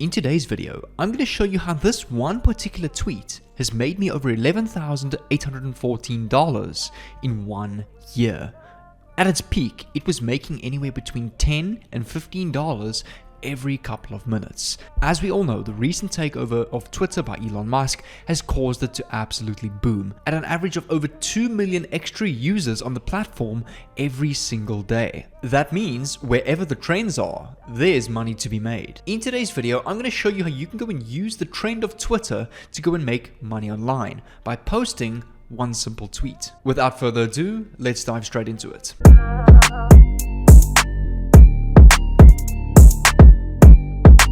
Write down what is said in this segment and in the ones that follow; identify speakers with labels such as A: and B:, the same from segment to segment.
A: In today's video, I'm going to show you how this one particular tweet has made me over $11,814 in 1 year. At its peak, it was making anywhere between $10 and $15 every couple of minutes. As we all know, the recent takeover of Twitter by Elon Musk has caused it to absolutely boom, at an average of over 2 million extra users on the platform every single day. That means wherever the trends are, there's money to be made. In today's video, I'm going to show you how you can go and use the trend of Twitter to go and make money online by posting one simple tweet. Without further ado, let's dive straight into it.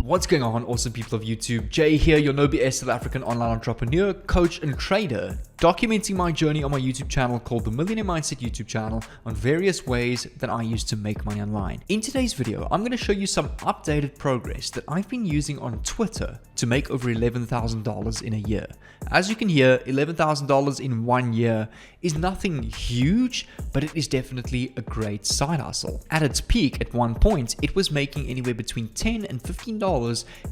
A: What's going on, awesome people of YouTube? Jay here, your no BS South African online entrepreneur, coach, and trader, documenting my journey on my YouTube channel called the Millionaire Mindset YouTube channel on various ways that I use to make money online. In today's video, I'm going to show you some updated progress that I've been using on Twitter to make over $11,000 in a year. As you can hear, $11,000 in 1 year is nothing huge, but it is definitely a great side hustle. At its peak, at one point, it was making anywhere between $10 and $15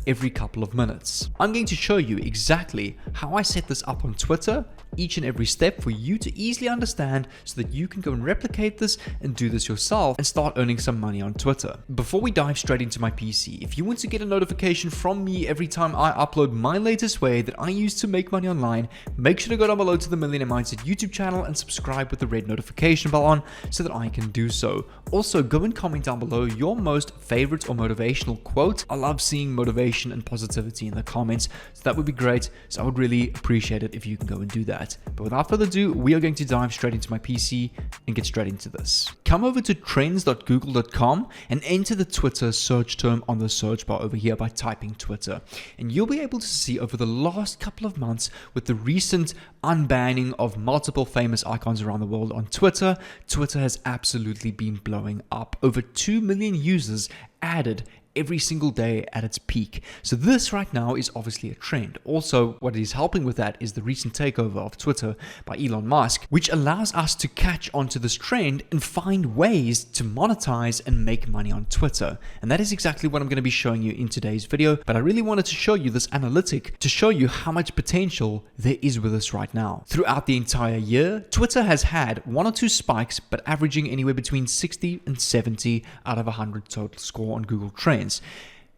A: every couple of minutes. I'm going to show you exactly how I set this up on Twitter, each and every step for you to easily understand so that you can go and replicate this and do this yourself and start earning some money on Twitter. Before we dive straight into my PC, if you want to get a notification from me every time I upload my latest way that I use to make money online, make sure to go down below to the Millionaire Mindset YouTube channel and subscribe with the red notification bell on so that I can do so. Also, go and comment down below your most favorite or motivational quote. I love seeing motivation and positivity in the comments, so that would be great. So I would really appreciate it if you can go and do that. But without further ado, we are going to dive straight into my PC and get straight into this. Come over to trends.google.com and enter the Twitter search term on the search bar over here by typing Twitter. And you'll be able to see over the last couple of months, with the recent unbanning of multiple famous icons around the world on Twitter, Twitter has absolutely been blowing up. Over 2 million users added every single day at its peak. So this right now is obviously a trend. Also, what is helping with that is the recent takeover of Twitter by Elon Musk, which allows us to catch onto this trend and find ways to monetize and make money on Twitter. And that is exactly what I'm going to be showing you in today's video. But I really wanted to show you this analytic to show you how much potential there is with us right now. Throughout the entire year, Twitter has had 1 or 2 spikes, but averaging anywhere between 60 and 70 out of 100 total score on Google Trends.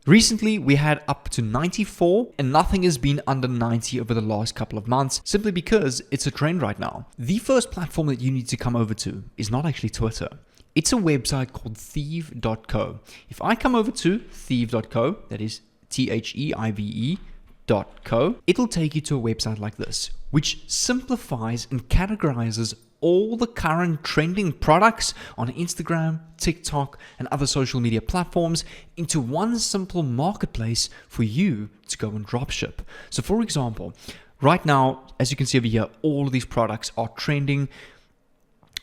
A: Recently, we had up to 94 and nothing has been under 90 over the last couple of months, simply because it's a trend right now. The first platform that you need to come over to is not actually Twitter. It's a website called Teeve.co. If I come over to Teeve.co, that is Teeve.co, it'll take you to a website like this, which simplifies and categorizes all the current trending products on Instagram, TikTok, and other social media platforms into one simple marketplace for you to go and dropship. So for example, right now, as you can see over here, all of these products are trending,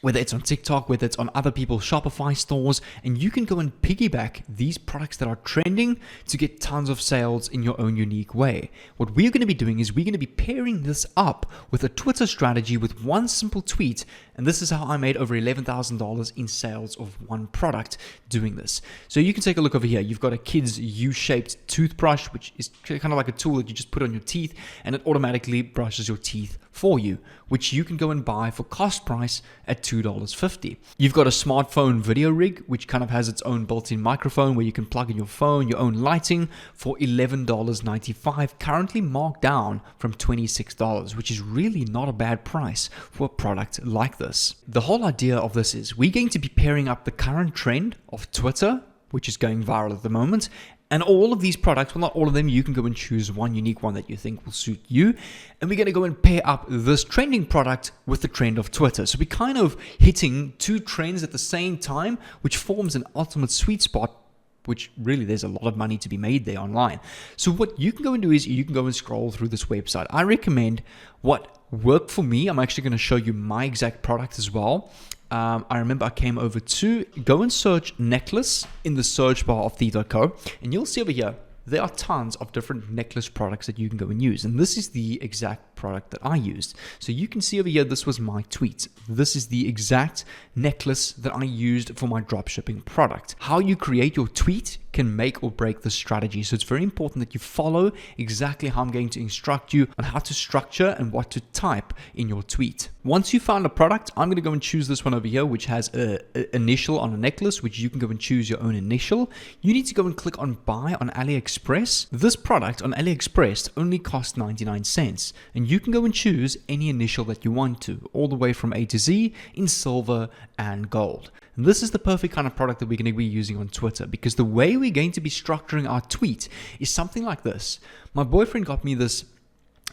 A: whether it's on TikTok, whether it's on other people's Shopify stores, and you can go and piggyback these products that are trending to get tons of sales in your own unique way. What we're going to be doing is we're going to be pairing this up with a Twitter strategy with one simple tweet, and this is how I made over $11,000 in sales of one product doing this. So you can take a look over here. You've got a kid's U-shaped toothbrush, which is kind of like a tool that you just put on your teeth, and it automatically brushes your teeth for you, which you can go and buy for cost price at $2.50. You've got a smartphone video rig, which kind of has its own built-in microphone where you can plug in your phone, your own lighting for $11.95, currently marked down from $26, which is really not a bad price for a product like this. The whole idea of this is we're going to be pairing up the current trend of Twitter, which is going viral at the moment, and all of these products, well, not all of them, you can go and choose one unique one that you think will suit you. And we're going to go and pair up this trending product with the trend of Twitter. So we're kind of hitting 2 trends at the same time, which forms an ultimate sweet spot, which really there's a lot of money to be made there online. So what you can go and do is you can go and scroll through this website. I recommend what worked for me. I'm actually going to show you my exact product as well. I remember I came over to go and search necklace in the search bar of Teeve.co, and you'll see over here there are tons of different necklace products that you can go and use. And this is the exact product that I used. So you can see over here, this was my tweet. This is the exact necklace that I used for my dropshipping product. How you create your tweet can make or break the strategy. So it's very important that you follow exactly how I'm going to instruct you on how to structure and what to type in your tweet. Once you found a product, I'm going to go and choose this one over here, which has an initial on a necklace, which you can go and choose your own initial. You need to go and click on buy on AliExpress. This product on AliExpress only costs 99 cents, and you can go and choose any initial that you want to, all the way from A to Z in silver and gold. And this is the perfect kind of product that we're going to be using on Twitter, because the way we're going to be structuring our tweet is something like this. My boyfriend got me this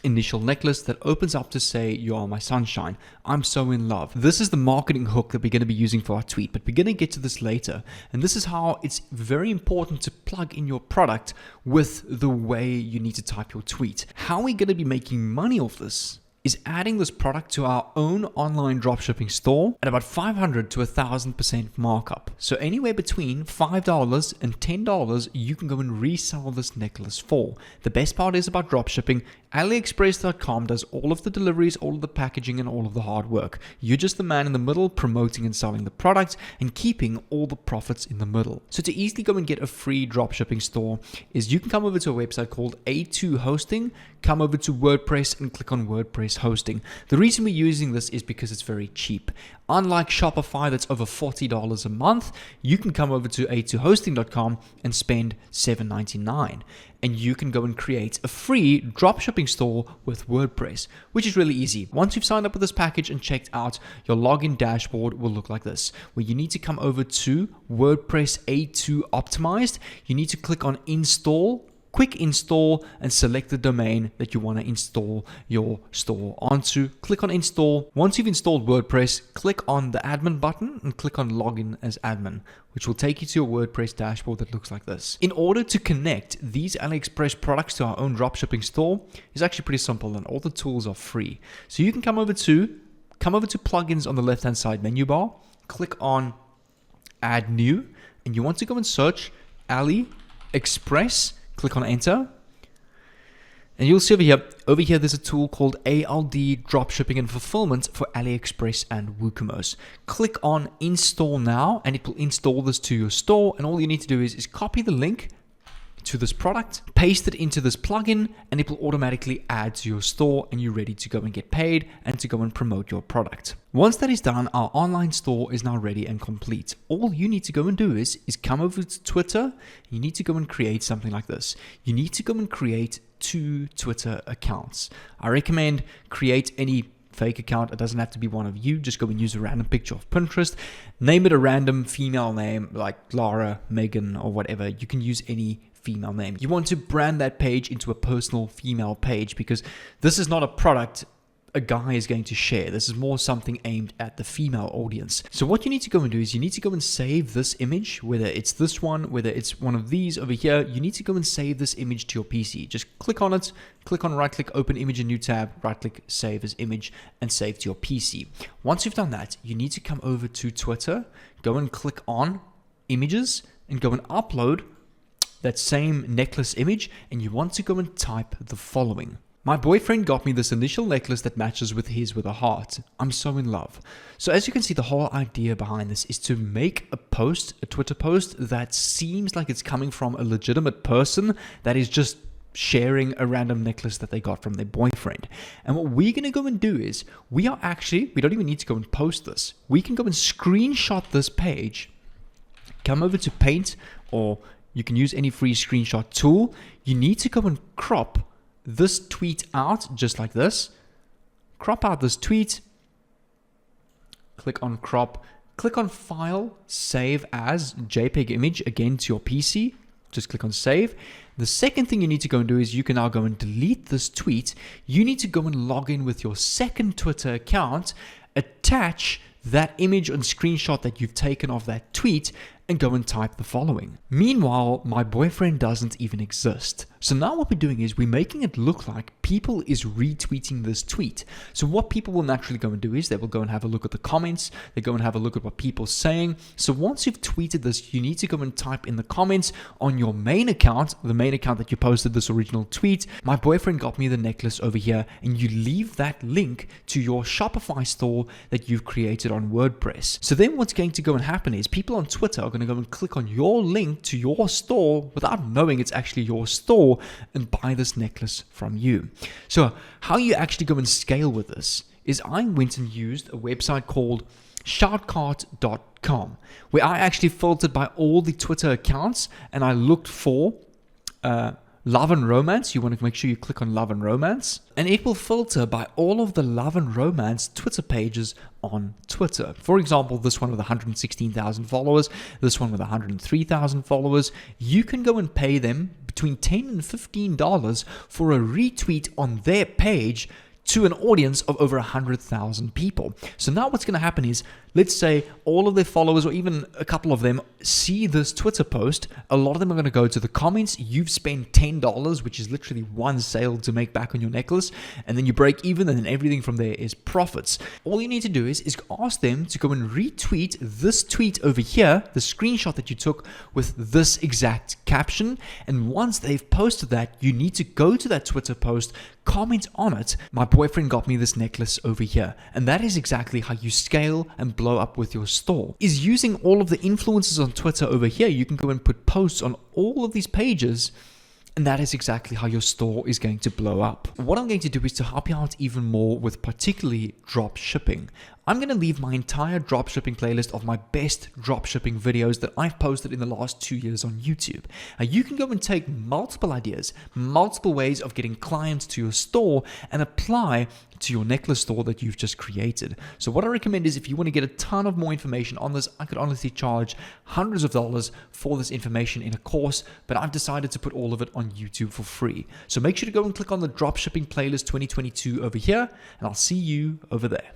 A: initial necklace that opens up to say, "You are my sunshine. I'm so in love." This is the marketing hook that we're going to be using for our tweet, but we're going to get to this later. And this is how it's very important to plug in your product with the way you need to type your tweet. How we're going to be making money off this is adding this product to our own online dropshipping store at about 500 to 1,000% markup. So anywhere between $5 and $10, you can go and resell this necklace for. The best part is about dropshipping, AliExpress.com does all of the deliveries, all of the packaging, and all of the hard work. You're just the man in the middle promoting and selling the product and keeping all the profits in the middle. So to easily go and get a free dropshipping store is you can come over to a website called A2 Hosting, come over to WordPress and click on WordPress hosting. The reason we're using this is because it's very cheap. Unlike Shopify that's over $40 a month, you can come over to a2hosting.com and spend $7.99. And you can go and create a free dropshipping store with WordPress, which is really easy. Once you've signed up with this package and checked out, your login dashboard will look like this, where you need to come over to WordPress A2 Optimized. You need to click on Install, quick install, and select the domain that you want to install your store onto. Click on install. Once you've installed WordPress, click on the admin button and click on login as admin, which will take you to your WordPress dashboard that looks like this. In order to connect these AliExpress products to our own dropshipping store, it's actually pretty simple and all the tools are free. So you can come over to plugins on the left-hand side menu bar, click on add new, and you want to go and search AliExpress. Click on enter, and you'll see over here there's a tool called ALD Dropshipping and Fulfillment for AliExpress and WooCommerce. Click on install now, and it will install this to your store, and all you need to do is copy the link to this product, paste it into this plugin, and it will automatically add to your store, and you're ready to go and get paid and to go and promote your product. Once that is done, our online store is now ready and complete. All you need to go and do is come over to Twitter. You need to go and create something like this. You need to go and create 2 Twitter accounts. I recommend create any fake account. It doesn't have to be one of you. Just go and use a random picture of Pinterest. Name it a random female name like Lara, Megan, or whatever. You can use any female name. You want to brand that page into a personal female page, because this is not a product a guy is going to share. This is more something aimed at the female audience. So what you need to go and do is you need to go and save this image, whether it's this one, whether it's one of these over here. You need to go and save this image to your PC. Just click on it, click on right click, open image in new tab, right click, save as image, and save to your PC. Once you've done that, you need to come over to Twitter, go and click on images, and go and upload that same necklace image, and you want to go and type the following. My boyfriend got me this initial necklace that matches with his with a heart. I'm so in love. So as you can see, the whole idea behind this is to make a post, a Twitter post, that seems like it's coming from a legitimate person that is just sharing a random necklace that they got from their boyfriend. And what we're going to go and do is we don't even need to go and post this. We can go and screenshot this page, come over to Paint, or you can use any free screenshot tool. You need to go and crop this tweet out just like this. Crop out this tweet. Click on crop. Click on file, save as JPEG image, again to your PC. Just click on save. The second thing you need to go and do is you can now go and delete this tweet. You need to go and log in with your second Twitter account, attach that image and screenshot that you've taken of that tweet, and go and type the following. Meanwhile, my boyfriend doesn't even exist. So now what we're doing is we're making it look like people is retweeting this tweet. So what people will naturally go and do is they will go and have a look at the comments. They go and have a look at what people are saying. So once you've tweeted this, you need to go and type in the comments on your main account, the main account that you posted this original tweet. My boyfriend got me the necklace over here, and you leave that link to your Shopify store that you've created on WordPress. So then what's going to go and happen is people on Twitter are going to go and click on your link to your store without knowing it's actually your store and buy this necklace from you. So how you actually go and scale with this is I went and used a website called shoutcart.com, where I actually filtered by all the Twitter accounts and I looked for love and romance. You want to make sure you click on love and romance, and it will filter by all of the love and romance Twitter pages on Twitter. For example, this one with 116,000 followers, this one with 103,000 followers. You can go and pay them between $10 and $15 for a retweet on their page to an audience of over 100,000 people. So now what's going to happen is, let's say all of their followers or even a couple of them see this Twitter post. A lot of them are going to go to the comments. You've spent $10, which is literally one sale to make back on your necklace, and then you break even, and then everything from there is profits. All you need to do is ask them to go and retweet this tweet over here, the screenshot that you took with this exact caption. And once they've posted that, you need to go to that Twitter post, comment on it. My boyfriend got me this necklace over here. And that is exactly how you scale and blow up with your store, is using all of the influencers on Twitter over here. You can go and put posts on all of these pages, and that is exactly how your store is going to blow up. What I'm going to do is to help you out even more with particularly drop shipping. I'm going to leave my entire dropshipping playlist of my best dropshipping videos that I've posted in the last 2 years on YouTube. Now you can go and take multiple ideas, multiple ways of getting clients to your store and apply to your necklace store that you've just created. So what I recommend is, if you want to get a ton of more information on this, I could honestly charge hundreds of dollars for this information in a course, but I've decided to put all of it on YouTube for free. So make sure to go and click on the dropshipping playlist 2022 over here, and I'll see you over there.